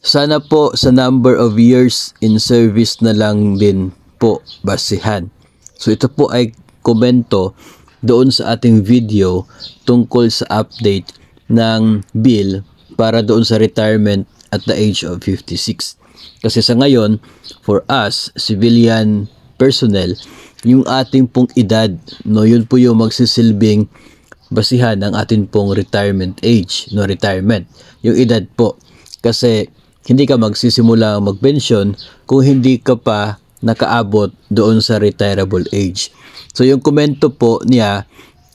Sana po sa number of years in service na lang din po basihan. So ito po ay komento doon sa ating video tungkol sa update ng bill para doon sa retirement at the age of 56. Kasi sa ngayon, for us, civilian personnel, yung ating pong edad, no, yun po yung magsisilbing basihan ng ating pong retirement age, no, retirement. Yung edad po. Kasi hindi ka magsisimula mag-pension kung hindi ka pa nakaabot doon sa retirable age. So yung komento po niya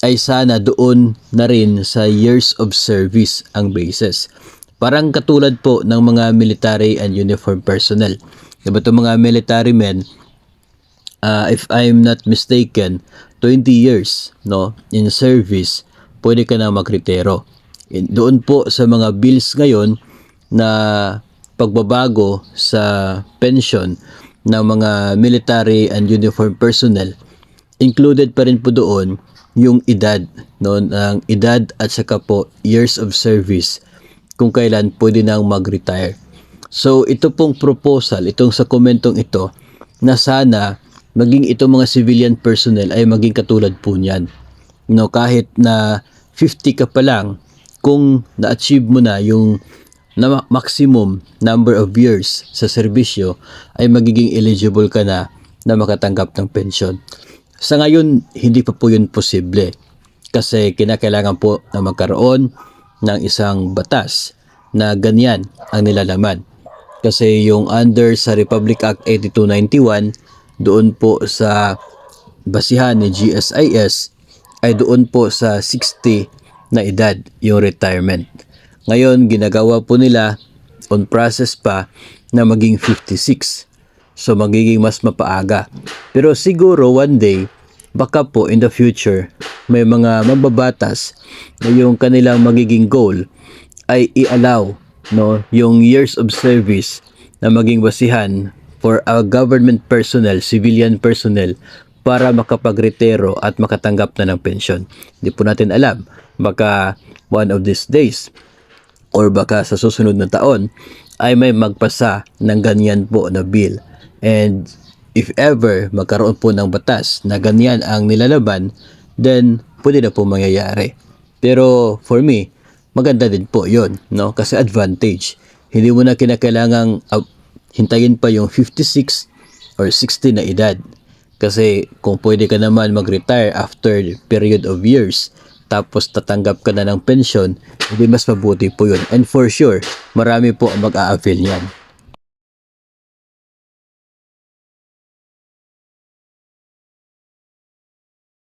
ay sana doon na rin sa years of service ang basis. Parang katulad po ng mga military and uniform personnel. Diba itong mga military men, if I'm not mistaken, 20 years no, in service, pwede ka na magretiro. Doon po sa mga bills ngayon na pagbabago sa pension ng mga military and uniform personnel, included pa rin po doon yung edad, no, ng edad at saka po years of service kung kailan pwede nang mag-retire. So ito pong proposal, itong sa komentong ito, na sana maging itong mga civilian personnel ay maging katulad po niyan. No, kahit na 50 ka pa lang, kung na-achieve mo na yung na maximum number of years sa serbisyo, ay magiging eligible ka na makatanggap ng pension. Sa ngayon, hindi pa po yun posible kasi kinakailangan po na magkaroon ng isang batas na ganyan ang nilalaman. Kasi yung under sa Republic Act 8291, doon po sa basihan ni GSIS ay doon po sa 60 na edad yung retirement. Ngayon, ginagawa po nila on process pa na maging 56. So, magiging mas mapaaga. Pero siguro one day, baka po in the future, may mga mababatas na yung kanilang magiging goal ay i-allow, no, yung years of service na maging basihan for our government personnel, civilian personnel, para makapagretiro at makatanggap na ng pensyon. Hindi po natin alam. Baka one of these days, or baka sa susunod na taon, ay may magpasa ng ganyan po na bill. And if ever magkaroon po ng batas na ganyan ang nilalaban, then pwede na po mangyayari. Pero for me, maganda din po yon, no? Kasi advantage. Hindi mo na kinakailangang hintayin pa yung 56 or 60 na edad. Kasi kung pwede ka naman mag-retire after period of years, tapos tatanggap ka na ng pension, hindi mas mabuti po yun. And for sure, marami po ang mag-a-avail yan.